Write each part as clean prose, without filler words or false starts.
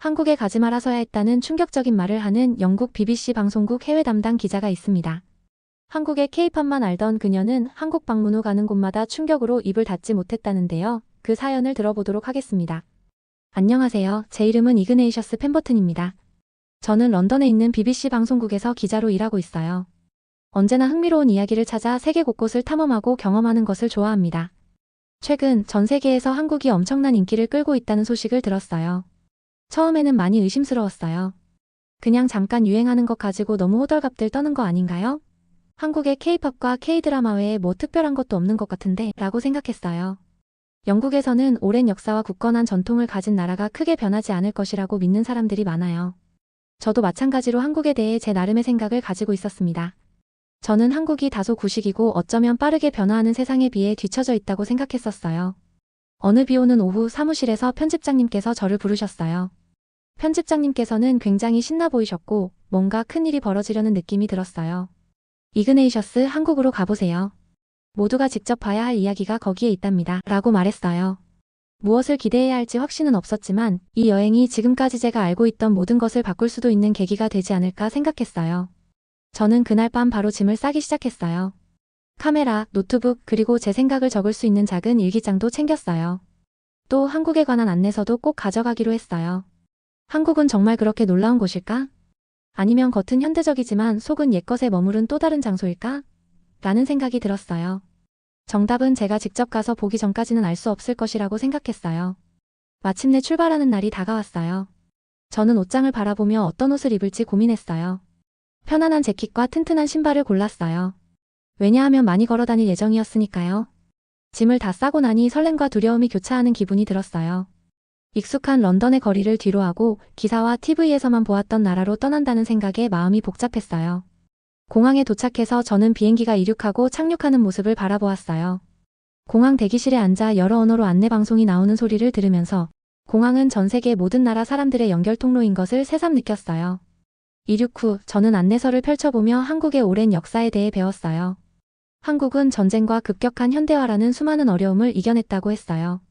한국에 가지 말아서야 했다는 충격적인 말을 하는 영국 BBC 방송국 해외 담당 기자가 있습니다. 한국의 K-팝만 알던 그녀는 한국 방문 후 가는 곳마다 충격으로 입을 닫지 못했다는데요. 그 사연을 들어보도록 하겠습니다. 안녕하세요. 제 이름은 이그네이셔스 펜버튼입니다. 저는 런던에 있는 BBC 방송국에서 기자로 일하고 있어요. 언제나 흥미로운 이야기를 찾아 세계 곳곳을 탐험하고 경험하는 것을 좋아합니다. 최근 전 세계에서 한국이 엄청난 인기를 끌고 있다는 소식을 들었어요. 처음에는 많이 의심스러웠어요. 그냥 잠깐 유행하는 것 가지고 너무 호들갑들 떠는 거 아닌가요? 한국의 K-팝과 K-드라마 외에 뭐 특별한 것도 없는 것 같은데 라고 생각했어요. 영국에서는 오랜 역사와 굳건한 전통을 가진 나라가 크게 변하지 않을 것이라고 믿는 사람들이 많아요. 저도 마찬가지로 한국에 대해 제 나름의 생각을 가지고 있었습니다. 저는 한국이 다소 구식이고 어쩌면 빠르게 변화하는 세상에 비해 뒤처져 있다고 생각했었어요. 어느 비 오는 오후 사무실에서 편집장님께서 저를 부르셨어요. 편집장님께서는 굉장히 신나 보이셨고 뭔가 큰일이 벌어지려는 느낌이 들었어요. 이그네이셔스 한국으로 가보세요. 모두가 직접 봐야 할 이야기가 거기에 있답니다. 라고 말했어요. 무엇을 기대해야 할지 확신은 없었지만 이 여행이 지금까지 제가 알고 있던 모든 것을 바꿀 수도 있는 계기가 되지 않을까 생각했어요. 저는 그날 밤 바로 짐을 싸기 시작했어요. 카메라, 노트북, 그리고 제 생각을 적을 수 있는 작은 일기장도 챙겼어요. 또 한국에 관한 안내서도 꼭 가져가기로 했어요. 한국은 정말 그렇게 놀라운 곳일까? 아니면 겉은 현대적이지만 속은 옛것에 머무른 또 다른 장소일까? 라는 생각이 들었어요. 정답은 제가 직접 가서 보기 전까지는 알 수 없을 것이라고 생각했어요. 마침내 출발하는 날이 다가왔어요. 저는 옷장을 바라보며 어떤 옷을 입을지 고민했어요. 편안한 재킷과 튼튼한 신발을 골랐어요. 왜냐하면 많이 걸어 다닐 예정이었으니까요. 짐을 다 싸고 나니 설렘과 두려움이 교차하는 기분이 들었어요. 익숙한 런던의 거리를 뒤로하고 기사와 TV에서만 보았던 나라로 떠난다는 생각에 마음이 복잡했어요. 공항에 도착해서 저는 비행기가 이륙하고 착륙하는 모습을 바라보았어요. 공항 대기실에 앉아 여러 언어로 안내 방송이 나오는 소리를 들으면서 공항은 전 세계 모든 나라 사람들의 연결 통로인 것을 새삼 느꼈어요. 이륙 후 저는 안내서를 펼쳐보며 한국의 오랜 역사에 대해 배웠어요. 한국은 전쟁과 급격한 현대화라는 수많은 어려움을 이겨냈다고 했어요.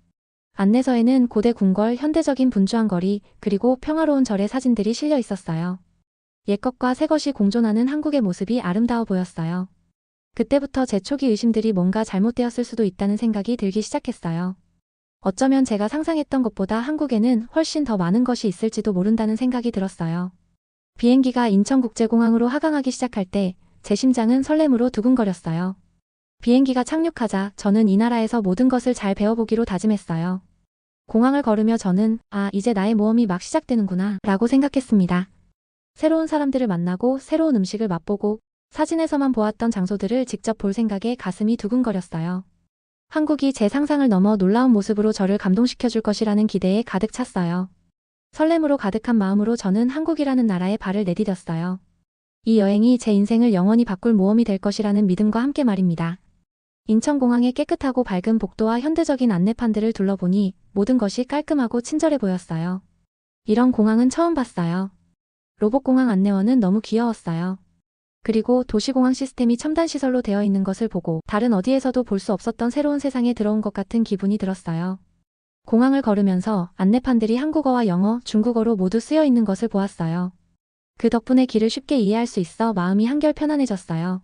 안내서에는 고대 궁궐, 현대적인 분주한 거리, 그리고 평화로운 절의 사진들이 실려 있었어요. 옛것과 새것이 공존하는 한국의 모습이 아름다워 보였어요. 그때부터 제 초기 의심들이 뭔가 잘못되었을 수도 있다는 생각이 들기 시작했어요. 어쩌면 제가 상상했던 것보다 한국에는 훨씬 더 많은 것이 있을지도 모른다는 생각이 들었어요. 비행기가 인천국제공항으로 하강하기 시작할 때 제 심장은 설렘으로 두근거렸어요. 비행기가 착륙하자 저는 이 나라에서 모든 것을 잘 배워보기로 다짐했어요. 공항을 걸으며 저는 이제 나의 모험이 막 시작되는구나 라고 생각했습니다. 새로운 사람들을 만나고 새로운 음식을 맛보고 사진에서만 보았던 장소들을 직접 볼 생각에 가슴이 두근거렸어요. 한국이 제 상상을 넘어 놀라운 모습으로 저를 감동시켜줄 것이라는 기대에 가득 찼어요. 설렘으로 가득한 마음으로 저는 한국이라는 나라에 발을 내디뎠어요. 이 여행이 제 인생을 영원히 바꿀 모험이 될 것이라는 믿음과 함께 말입니다. 인천공항의 깨끗하고 밝은 복도와 현대적인 안내판들을 둘러보니 모든 것이 깔끔하고 친절해 보였어요. 이런 공항은 처음 봤어요. 로봇공항 안내원은 너무 귀여웠어요. 그리고 도시공항 시스템이 첨단 시설로 되어 있는 것을 보고 다른 어디에서도 볼 수 없었던 새로운 세상에 들어온 것 같은 기분이 들었어요. 공항을 걸으면서 안내판들이 한국어와 영어, 중국어로 모두 쓰여 있는 것을 보았어요. 그 덕분에 길을 쉽게 이해할 수 있어 마음이 한결 편안해졌어요.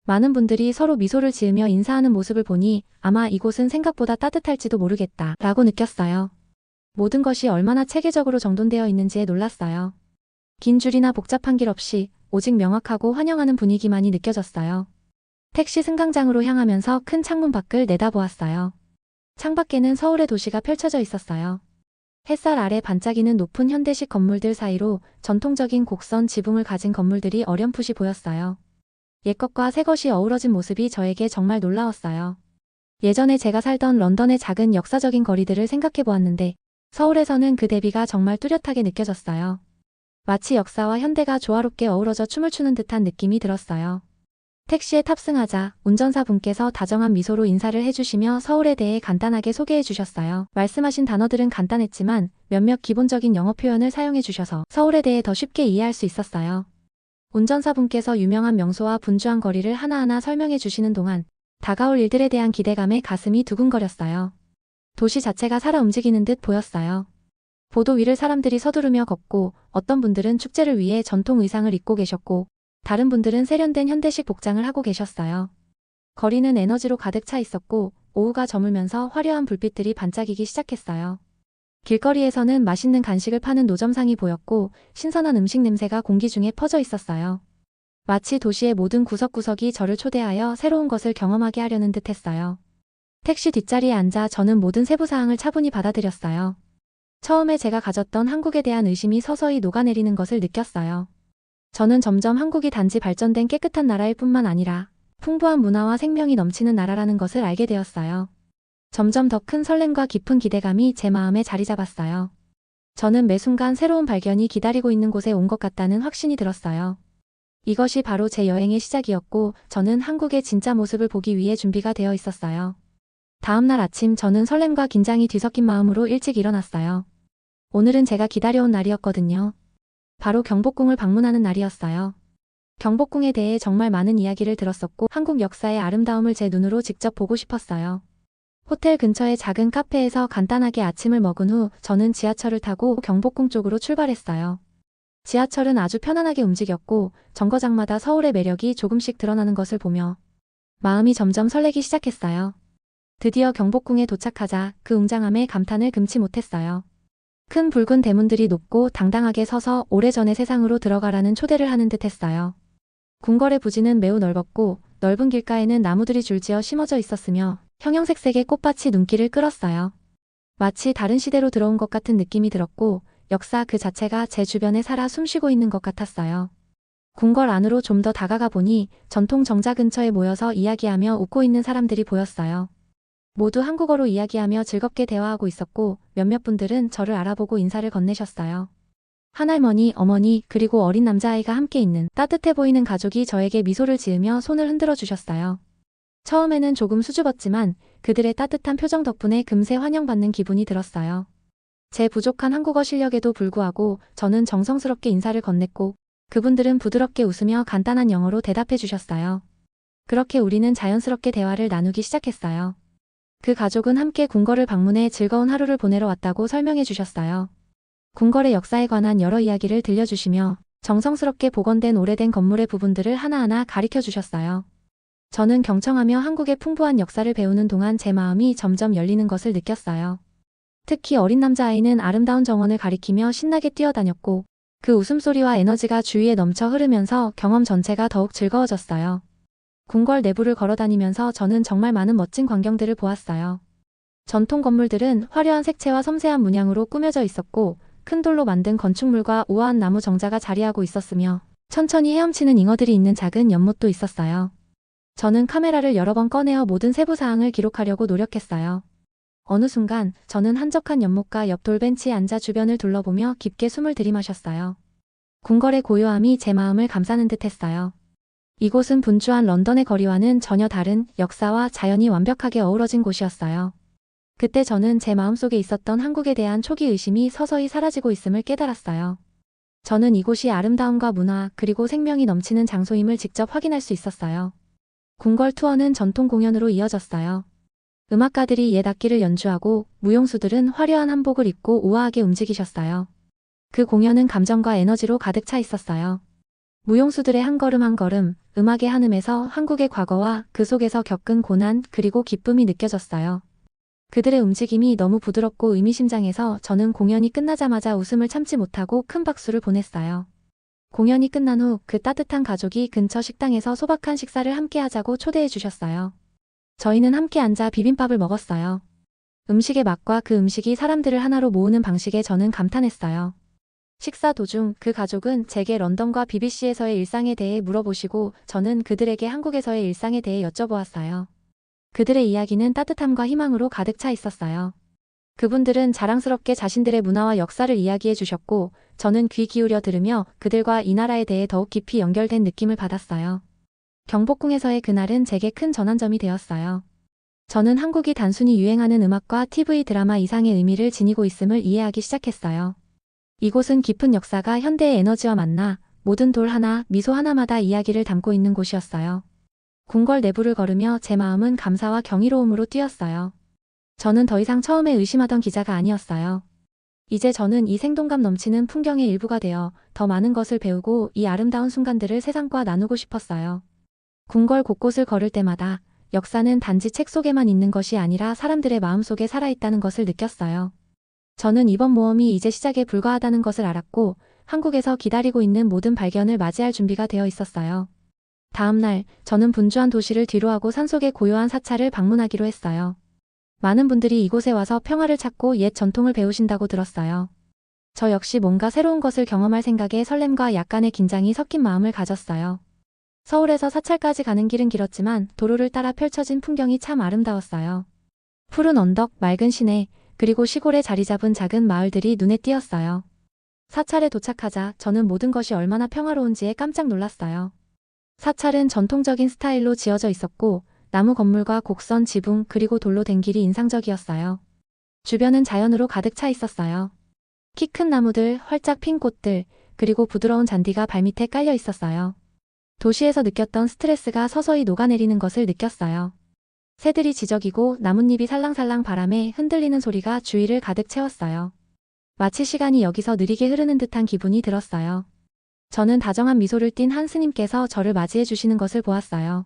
많은 분들이 서로 미소를 지으며 인사하는 모습을 보니 아마 이곳은 생각보다 따뜻할지도 모르겠다 라고 느꼈어요. 모든 것이 얼마나 체계적으로 정돈되어 있는지에 놀랐어요. 긴 줄이나 복잡한 길 없이 오직 명확하고 환영하는 분위기만이 느껴졌어요. 택시 승강장으로 향하면서 큰 창문 밖을 내다보았어요. 창밖에는 서울의 도시가 펼쳐져 있었어요. 햇살 아래 반짝이는 높은 현대식 건물들 사이로 전통적인 곡선 지붕을 가진 건물들이 어렴풋이 보였어요. 옛것과 새것이 어우러진 모습이 저에게 정말 놀라웠어요. 예전에 제가 살던 런던의 작은 역사적인 거리들을 생각해 보았는데 서울에서는 그 대비가 정말 뚜렷하게 느껴졌어요. 마치 역사와 현대가 조화롭게 어우러져 춤을 추는 듯한 느낌이 들었어요. 택시에 탑승하자 운전사 분께서 다정한 미소로 인사를 해주시며 서울에 대해 간단하게 소개해 주셨어요. 말씀하신 단어들은 간단했지만 몇몇 기본적인 영어 표현을 사용해 주셔서 서울에 대해 더 쉽게 이해할 수 있었어요. 운전사 분께서 유명한 명소와 분주한 거리를 하나하나 설명해 주시는 동안 다가올 일들에 대한 기대감에 가슴이 두근거렸어요. 도시 자체가 살아 움직이는 듯 보였어요. 보도 위를 사람들이 서두르며 걷고 어떤 분들은 축제를 위해 전통 의상을 입고 계셨고 다른 분들은 세련된 현대식 복장을 하고 계셨어요. 거리는 에너지로 가득 차 있었고 오후가 저물면서 화려한 불빛들이 반짝이기 시작했어요. 길거리에서는 맛있는 간식을 파는 노점상이 보였고 신선한 음식 냄새가 공기 중에 퍼져 있었어요. 마치 도시의 모든 구석구석이 저를 초대하여 새로운 것을 경험하게 하려는 듯 했어요. 택시 뒷자리에 앉아 저는 모든 세부사항을 차분히 받아들였어요. 처음에 제가 가졌던 한국에 대한 의심이 서서히 녹아내리는 것을 느꼈어요. 저는 점점 한국이 단지 발전된 깨끗한 나라일 뿐만 아니라 풍부한 문화와 생명이 넘치는 나라라는 것을 알게 되었어요. 점점 더 큰 설렘과 깊은 기대감이 제 마음에 자리 잡았어요. 저는 매 순간 새로운 발견이 기다리고 있는 곳에 온 것 같다는 확신이 들었어요. 이것이 바로 제 여행의 시작이었고 저는 한국의 진짜 모습을 보기 위해 준비가 되어 있었어요. 다음 날 아침 저는 설렘과 긴장이 뒤섞인 마음으로 일찍 일어났어요. 오늘은 제가 기다려온 날이었거든요. 바로 경복궁을 방문하는 날이었어요. 경복궁에 대해 정말 많은 이야기를 들었었고 한국 역사의 아름다움을 제 눈으로 직접 보고 싶었어요. 호텔 근처의 작은 카페에서 간단하게 아침을 먹은 후 저는 지하철을 타고 경복궁 쪽으로 출발했어요. 지하철은 아주 편안하게 움직였고 정거장마다 서울의 매력이 조금씩 드러나는 것을 보며 마음이 점점 설레기 시작했어요. 드디어 경복궁에 도착하자 그 웅장함에 감탄을 금치 못했어요. 큰 붉은 대문들이 높고 당당하게 서서 오래전의 세상으로 들어가라는 초대를 하는 듯 했어요. 궁궐의 부지는 매우 넓었고 넓은 길가에는 나무들이 줄지어 심어져 있었으며 형형색색의 꽃밭이 눈길을 끌었어요. 마치 다른 시대로 들어온 것 같은 느낌이 들었고 역사 그 자체가 제 주변에 살아 숨쉬고 있는 것 같았어요. 궁궐 안으로 좀 더 다가가 보니 전통 정자 근처에 모여서 이야기하며 웃고 있는 사람들이 보였어요. 모두 한국어로 이야기하며 즐겁게 대화하고 있었고 몇몇 분들은 저를 알아보고 인사를 건네셨어요. 한할머니, 어머니, 그리고 어린 남자아이가 함께 있는 따뜻해 보이는 가족이 저에게 미소를 지으며 손을 흔들어 주셨어요. 처음에는 조금 수줍었지만 그들의 따뜻한 표정 덕분에 금세 환영받는 기분이 들었어요. 제 부족한 한국어 실력에도 불구하고 저는 정성스럽게 인사를 건넸고 그분들은 부드럽게 웃으며 간단한 영어로 대답해 주셨어요. 그렇게 우리는 자연스럽게 대화를 나누기 시작했어요. 그 가족은 함께 궁궐을 방문해 즐거운 하루를 보내러 왔다고 설명해 주셨어요. 궁궐의 역사에 관한 여러 이야기를 들려주시며 정성스럽게 복원된 오래된 건물의 부분들을 하나하나 가르쳐 주셨어요. 저는 경청하며 한국의 풍부한 역사를 배우는 동안 제 마음이 점점 열리는 것을 느꼈어요. 특히 어린 남자아이는 아름다운 정원을 가리키며 신나게 뛰어다녔고 그 웃음소리와 에너지가 주위에 넘쳐 흐르면서 경험 전체가 더욱 즐거워졌어요. 궁궐 내부를 걸어다니면서 저는 정말 많은 멋진 광경들을 보았어요. 전통 건물들은 화려한 색채와 섬세한 문양으로 꾸며져 있었고 큰 돌로 만든 건축물과 우아한 나무 정자가 자리하고 있었으며 천천히 헤엄치는 잉어들이 있는 작은 연못도 있었어요. 저는 카메라를 여러 번 꺼내어 모든 세부사항을 기록하려고 노력했어요. 어느 순간 저는 한적한 연못가 옆 돌벤치에 앉아 주변을 둘러보며 깊게 숨을 들이마셨어요. 궁궐의 고요함이 제 마음을 감싸는 듯 했어요. 이곳은 분주한 런던의 거리와는 전혀 다른 역사와 자연이 완벽하게 어우러진 곳이었어요. 그때 저는 제 마음속에 있었던 한국에 대한 초기 의심이 서서히 사라지고 있음을 깨달았어요. 저는 이곳이 아름다움과 문화 그리고 생명이 넘치는 장소임을 직접 확인할 수 있었어요. 궁궐 투어는 전통 공연으로 이어졌어요. 음악가들이 옛 악기를 연주하고 무용수들은 화려한 한복을 입고 우아하게 움직이셨어요. 그 공연은 감정과 에너지로 가득 차 있었어요. 무용수들의 한 걸음 한 걸음, 음악의 한음에서 한국의 과거와 그 속에서 겪은 고난 그리고 기쁨이 느껴졌어요. 그들의 움직임이 너무 부드럽고 의미심장해서 저는 공연이 끝나자마자 웃음을 참지 못하고 큰 박수를 보냈어요. 공연이 끝난 후 그 따뜻한 가족이 근처 식당에서 소박한 식사를 함께 하자고 초대해 주셨어요. 저희는 함께 앉아 비빔밥을 먹었어요. 음식의 맛과 그 음식이 사람들을 하나로 모으는 방식에 저는 감탄했어요. 식사 도중 그 가족은 제게 런던과 BBC에서의 일상에 대해 물어보시고 저는 그들에게 한국에서의 일상에 대해 여쭤보았어요. 그들의 이야기는 따뜻함과 희망으로 가득 차 있었어요. 그분들은 자랑스럽게 자신들의 문화와 역사를 이야기해 주셨고 저는 귀 기울여 들으며 그들과 이 나라에 대해 더욱 깊이 연결된 느낌을 받았어요. 경복궁에서의 그날은 제게 큰 전환점이 되었어요. 저는 한국이 단순히 유행하는 음악과 TV 드라마 이상의 의미를 지니고 있음을 이해하기 시작했어요. 이곳은 깊은 역사가 현대의 에너지와 만나 모든 돌 하나, 미소 하나마다 이야기를 담고 있는 곳이었어요. 궁궐 내부를 걸으며 제 마음은 감사와 경이로움으로 뛰었어요. 저는 더 이상 처음에 의심하던 기자가 아니었어요. 이제 저는 이 생동감 넘치는 풍경의 일부가 되어 더 많은 것을 배우고 이 아름다운 순간들을 세상과 나누고 싶었어요. 궁궐 곳곳을 걸을 때마다 역사는 단지 책 속에만 있는 것이 아니라 사람들의 마음속에 살아있다는 것을 느꼈어요. 저는 이번 모험이 이제 시작에 불과하다는 것을 알았고 한국에서 기다리고 있는 모든 발견을 맞이할 준비가 되어 있었어요. 다음 날 저는 분주한 도시를 뒤로하고 산속의 고요한 사찰을 방문하기로 했어요. 많은 분들이 이곳에 와서 평화를 찾고 옛 전통을 배우신다고 들었어요. 저 역시 뭔가 새로운 것을 경험할 생각에 설렘과 약간의 긴장이 섞인 마음을 가졌어요. 서울에서 사찰까지 가는 길은 길었지만 도로를 따라 펼쳐진 풍경이 참 아름다웠어요. 푸른 언덕, 맑은 시내, 그리고 시골에 자리 잡은 작은 마을들이 눈에 띄었어요. 사찰에 도착하자 저는 모든 것이 얼마나 평화로운지에 깜짝 놀랐어요. 사찰은 전통적인 스타일로 지어져 있었고 나무 건물과 곡선 지붕 그리고 돌로 된 길이 인상적이었어요. 주변은 자연으로 가득 차 있었어요. 키 큰 나무들, 활짝 핀 꽃들, 그리고 부드러운 잔디가 발밑에 깔려 있었어요. 도시에서 느꼈던 스트레스가 서서히 녹아내리는 것을 느꼈어요. 새들이 지저귀고 나뭇잎이 살랑살랑 바람에 흔들리는 소리가 주위를 가득 채웠어요. 마치 시간이 여기서 느리게 흐르는 듯한 기분이 들었어요. 저는 다정한 미소를 띤 한 스님께서 저를 맞이해 주시는 것을 보았어요.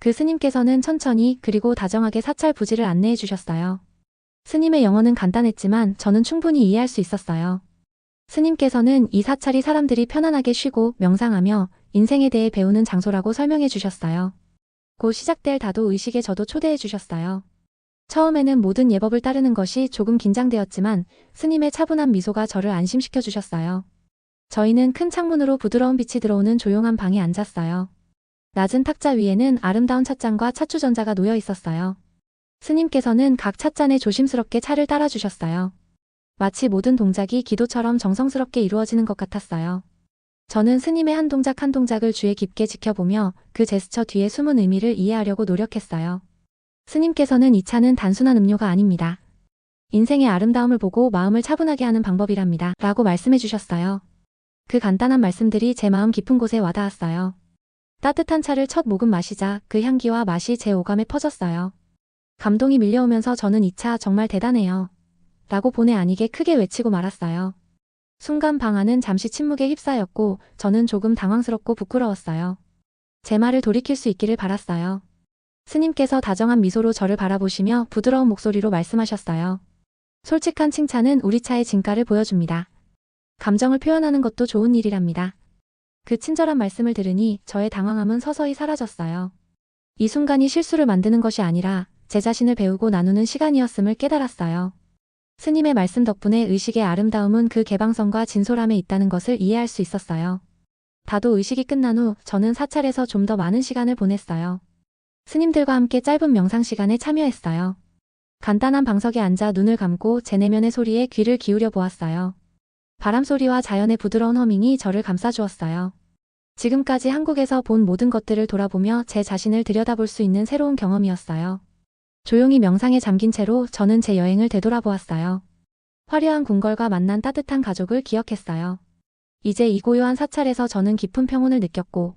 그 스님께서는 천천히 그리고 다정하게 사찰 부지를 안내해 주셨어요. 스님의 영어는 간단했지만 저는 충분히 이해할 수 있었어요. 스님께서는 이 사찰이 사람들이 편안하게 쉬고 명상하며 인생에 대해 배우는 장소라고 설명해 주셨어요. 곧 시작될 다도 의식에 저도 초대해 주셨어요. 처음에는 모든 예법을 따르는 것이 조금 긴장되었지만 스님의 차분한 미소가 저를 안심시켜 주셨어요. 저희는 큰 창문으로 부드러운 빛이 들어오는 조용한 방에 앉았어요. 낮은 탁자 위에는 아름다운 찻잔과 차추전자가 놓여 있었어요. 스님께서는 각 찻잔에 조심스럽게 차를 따라주셨어요. 마치 모든 동작이 기도처럼 정성스럽게 이루어지는 것 같았어요. 저는 스님의 한 동작 한 동작을 주의 깊게 지켜보며 그 제스처 뒤에 숨은 의미를 이해하려고 노력했어요. 스님께서는 이 차는 단순한 음료가 아닙니다. 인생의 아름다움을 보고 마음을 차분하게 하는 방법이랍니다. 라고 말씀해 주셨어요. 그 간단한 말씀들이 제 마음 깊은 곳에 와닿았어요. 따뜻한 차를 첫 모금 마시자 그 향기와 맛이 제 오감에 퍼졌어요. 감동이 밀려오면서 저는 이 차 정말 대단해요. 라고 본의 아니게 크게 외치고 말았어요. 순간 방 안은 잠시 침묵에 휩싸였고 저는 조금 당황스럽고 부끄러웠어요. 제 말을 돌이킬 수 있기를 바랐어요. 스님께서 다정한 미소로 저를 바라보시며 부드러운 목소리로 말씀하셨어요. 솔직한 칭찬은 우리 차의 진가를 보여줍니다. 감정을 표현하는 것도 좋은 일이랍니다. 그 친절한 말씀을 들으니 저의 당황함은 서서히 사라졌어요. 이 순간이 실수를 만드는 것이 아니라 제 자신을 배우고 나누는 시간이었음을 깨달았어요. 스님의 말씀 덕분에 의식의 아름다움은 그 개방성과 진솔함에 있다는 것을 이해할 수 있었어요. 다도 의식이 끝난 후 저는 사찰에서 좀 더 많은 시간을 보냈어요. 스님들과 함께 짧은 명상 시간에 참여했어요. 간단한 방석에 앉아 눈을 감고 제 내면의 소리에 귀를 기울여 보았어요. 바람 소리와 자연의 부드러운 허밍이 저를 감싸주었어요. 지금까지 한국에서 본 모든 것들을 돌아보며 제 자신을 들여다볼 수 있는 새로운 경험이었어요. 조용히 명상에 잠긴 채로 저는 제 여행을 되돌아보았어요. 화려한 궁궐과 만난 따뜻한 가족을 기억했어요. 이제 이 고요한 사찰에서 저는 깊은 평온을 느꼈고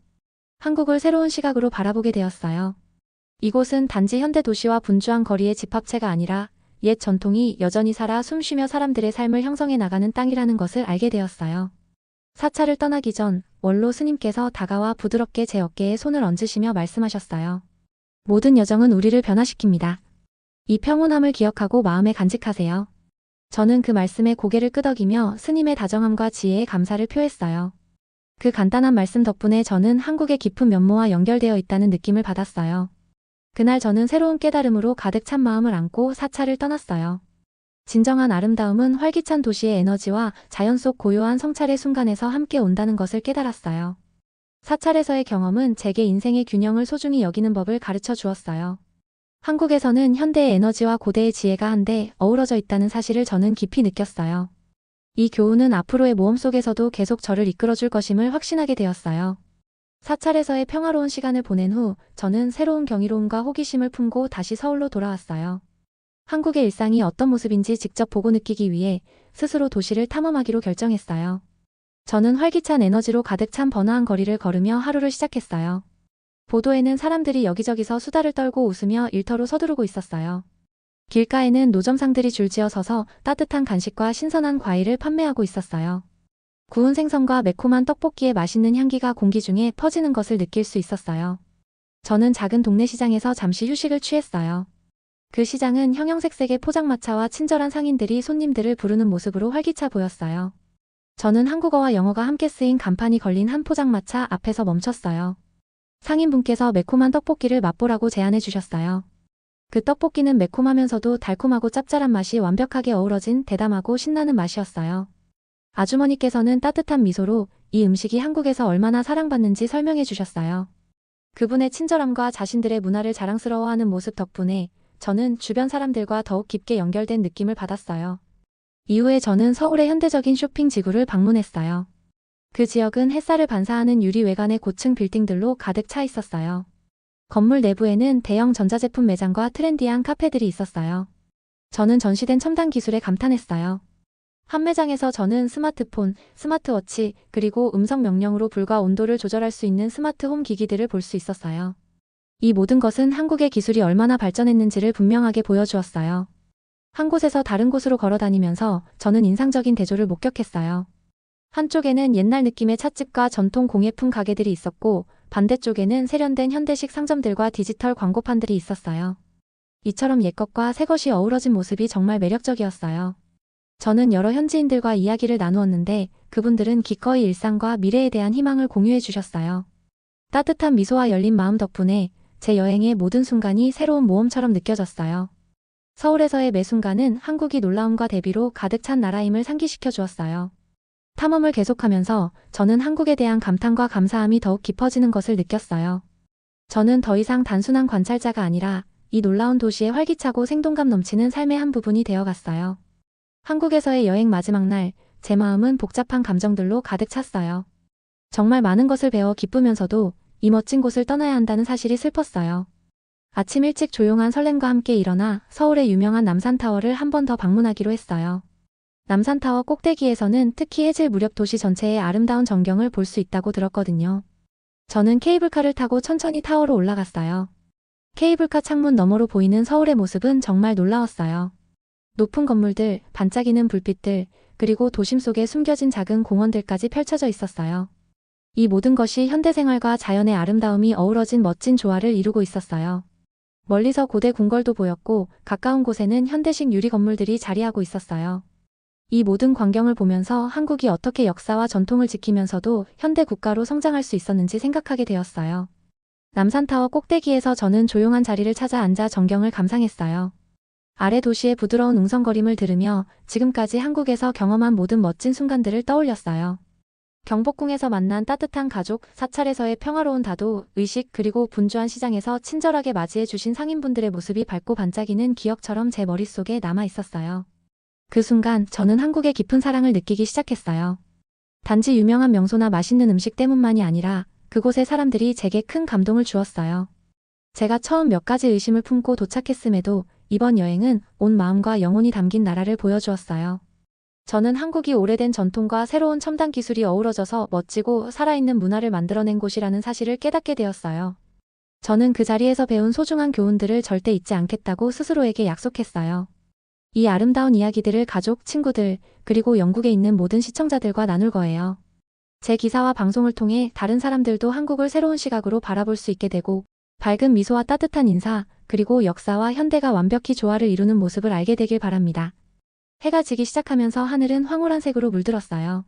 한국을 새로운 시각으로 바라보게 되었어요. 이곳은 단지 현대 도시와 분주한 거리의 집합체가 아니라 옛 전통이 여전히 살아 숨쉬며 사람들의 삶을 형성해 나가는 땅이라는 것을 알게 되었어요. 사찰을 떠나기 전 원로 스님께서 다가와 부드럽게 제 어깨에 손을 얹으시며 말씀하셨어요. 모든 여정은 우리를 변화시킵니다. 이 평온함을 기억하고 마음에 간직하세요. 저는 그 말씀에 고개를 끄덕이며 스님의 다정함과 지혜에 감사를 표했어요. 그 간단한 말씀 덕분에 저는 한국의 깊은 면모와 연결되어 있다는 느낌을 받았어요. 그날 저는 새로운 깨달음으로 가득 찬 마음을 안고 사찰을 떠났어요. 진정한 아름다움은 활기찬 도시의 에너지와 자연 속 고요한 성찰의 순간에서 함께 온다는 것을 깨달았어요. 사찰에서의 경험은 제게 인생의 균형을 소중히 여기는 법을 가르쳐 주었어요. 한국에서는 현대의 에너지와 고대의 지혜가 한데 어우러져 있다는 사실을 저는 깊이 느꼈어요. 이 교훈은 앞으로의 모험 속에서도 계속 저를 이끌어줄 것임을 확신하게 되었어요. 사찰에서의 평화로운 시간을 보낸 후 저는 새로운 경이로움과 호기심을 품고 다시 서울로 돌아왔어요. 한국의 일상이 어떤 모습인지 직접 보고 느끼기 위해 스스로 도시를 탐험하기로 결정했어요. 저는 활기찬 에너지로 가득 찬 번화한 거리를 걸으며 하루를 시작했어요. 보도에는 사람들이 여기저기서 수다를 떨고 웃으며 일터로 서두르고 있었어요. 길가에는 노점상들이 줄지어 서서 따뜻한 간식과 신선한 과일을 판매하고 있었어요. 구운 생선과 매콤한 떡볶이의 맛있는 향기가 공기 중에 퍼지는 것을 느낄 수 있었어요. 저는 작은 동네 시장에서 잠시 휴식을 취했어요. 그 시장은 형형색색의 포장마차와 친절한 상인들이 손님들을 부르는 모습으로 활기차 보였어요. 저는 한국어와 영어가 함께 쓰인 간판이 걸린 한 포장마차 앞에서 멈췄어요. 상인분께서 매콤한 떡볶이를 맛보라고 제안해 주셨어요. 그 떡볶이는 매콤하면서도 달콤하고 짭짤한 맛이 완벽하게 어우러진 대담하고 신나는 맛이었어요. 아주머니께서는 따뜻한 미소로 이 음식이 한국에서 얼마나 사랑받는지 설명해 주셨어요. 그분의 친절함과 자신들의 문화를 자랑스러워하는 모습 덕분에 저는 주변 사람들과 더욱 깊게 연결된 느낌을 받았어요. 이후에 저는 서울의 현대적인 쇼핑 지구를 방문했어요. 그 지역은 햇살을 반사하는 유리 외관의 고층 빌딩들로 가득 차 있었어요. 건물 내부에는 대형 전자제품 매장과 트렌디한 카페들이 있었어요. 저는 전시된 첨단 기술에 감탄했어요. 한 매장에서 저는 스마트폰, 스마트워치, 그리고 음성 명령으로 불과 온도를 조절할 수 있는 스마트홈 기기들을 볼 수 있었어요. 이 모든 것은 한국의 기술이 얼마나 발전했는지를 분명하게 보여주었어요. 한 곳에서 다른 곳으로 걸어 다니면서 저는 인상적인 대조를 목격했어요. 한쪽에는 옛날 느낌의 찻집과 전통 공예품 가게들이 있었고 반대쪽에는 세련된 현대식 상점들과 디지털 광고판들이 있었어요. 이처럼 옛것과 새것이 어우러진 모습이 정말 매력적이었어요. 저는 여러 현지인들과 이야기를 나누었는데 그분들은 기꺼이 일상과 미래에 대한 희망을 공유해 주셨어요. 따뜻한 미소와 열린 마음 덕분에 제 여행의 모든 순간이 새로운 모험처럼 느껴졌어요. 서울에서의 매 순간은 한국이 놀라움과 대비로 가득 찬 나라임을 상기시켜 주었어요. 탐험을 계속하면서 저는 한국에 대한 감탄과 감사함이 더욱 깊어지는 것을 느꼈어요. 저는 더 이상 단순한 관찰자가 아니라 이 놀라운 도시의 활기차고 생동감 넘치는 삶의 한 부분이 되어갔어요. 한국에서의 여행 마지막 날, 제 마음은 복잡한 감정들로 가득 찼어요. 정말 많은 것을 배워 기쁘면서도 이 멋진 곳을 떠나야 한다는 사실이 슬펐어요. 아침 일찍 조용한 설렘과 함께 일어나 서울의 유명한 남산타워를 한 번 더 방문하기로 했어요. 남산타워 꼭대기에서는 특히 해질 무렵 도시 전체의 아름다운 전경을 볼 수 있다고 들었거든요. 저는 케이블카를 타고 천천히 타워로 올라갔어요. 케이블카 창문 너머로 보이는 서울의 모습은 정말 놀라웠어요. 높은 건물들, 반짝이는 불빛들, 그리고 도심 속에 숨겨진 작은 공원들까지 펼쳐져 있었어요. 이 모든 것이 현대생활과 자연의 아름다움이 어우러진 멋진 조화를 이루고 있었어요. 멀리서 고대 궁궐도 보였고 가까운 곳에는 현대식 유리 건물들이 자리하고 있었어요. 이 모든 광경을 보면서 한국이 어떻게 역사와 전통을 지키면서도 현대 국가로 성장할 수 있었는지 생각하게 되었어요. 남산타워 꼭대기에서 저는 조용한 자리를 찾아 앉아 전경을 감상했어요. 아래 도시의 부드러운 웅성거림을 들으며 지금까지 한국에서 경험한 모든 멋진 순간들을 떠올렸어요. 경복궁에서 만난 따뜻한 가족, 사찰에서의 평화로운 다도, 의식, 그리고 분주한 시장에서 친절하게 맞이해 주신 상인분들의 모습이 밝고 반짝이는 기억처럼 제 머릿속에 남아 있었어요. 그 순간 저는 한국의 깊은 사랑을 느끼기 시작했어요. 단지 유명한 명소나 맛있는 음식 때문만이 아니라 그곳의 사람들이 제게 큰 감동을 주었어요. 제가 처음 몇 가지 의심을 품고 도착했음에도 이번 여행은 온 마음과 영혼이 담긴 나라를 보여주었어요. 저는 한국이 오래된 전통과 새로운 첨단 기술이 어우러져서 멋지고 살아있는 문화를 만들어낸 곳이라는 사실을 깨닫게 되었어요. 저는 그 자리에서 배운 소중한 교훈들을 절대 잊지 않겠다고 스스로에게 약속했어요. 이 아름다운 이야기들을 가족, 친구들, 그리고 영국에 있는 모든 시청자들과 나눌 거예요. 제 기사와 방송을 통해 다른 사람들도 한국을 새로운 시각으로 바라볼 수 있게 되고 밝은 미소와 따뜻한 인사, 그리고 역사와 현대가 완벽히 조화를 이루는 모습을 알게 되길 바랍니다. 해가 지기 시작하면서 하늘은 황홀한 색으로 물들었어요.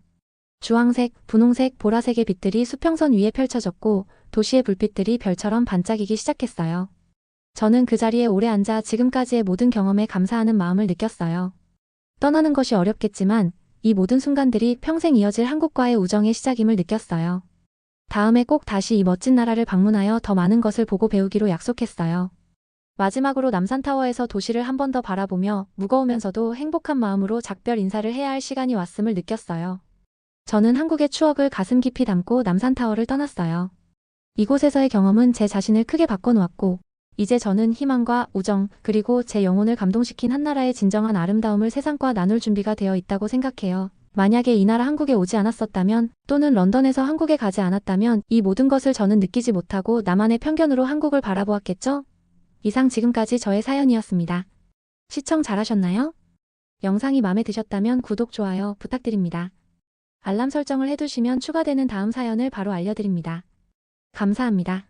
주황색, 분홍색, 보라색의 빛들이 수평선 위에 펼쳐졌고 도시의 불빛들이 별처럼 반짝이기 시작했어요. 저는 그 자리에 오래 앉아 지금까지의 모든 경험에 감사하는 마음을 느꼈어요. 떠나는 것이 어렵겠지만 이 모든 순간들이 평생 이어질 한국과의 우정의 시작임을 느꼈어요. 다음에 꼭 다시 이 멋진 나라를 방문하여 더 많은 것을 보고 배우기로 약속했어요. 마지막으로 남산타워에서 도시를 한 번 더 바라보며 무거우면서도 행복한 마음으로 작별 인사를 해야 할 시간이 왔음을 느꼈어요. 저는 한국의 추억을 가슴 깊이 담고 남산타워를 떠났어요. 이곳에서의 경험은 제 자신을 크게 바꿔놓았고 이제 저는 희망과 우정, 그리고 제 영혼을 감동시킨 한나라의 진정한 아름다움을 세상과 나눌 준비가 되어 있다고 생각해요. 만약에 이 나라 한국에 오지 않았었다면, 또는 런던에서 한국에 가지 않았다면 이 모든 것을 저는 느끼지 못하고 나만의 편견으로 한국을 바라보았겠죠? 이상 지금까지 저의 사연이었습니다. 시청 잘하셨나요? 영상이 마음에 드셨다면 구독, 좋아요 부탁드립니다. 알람 설정을 해두시면 추가되는 다음 사연을 바로 알려드립니다. 감사합니다.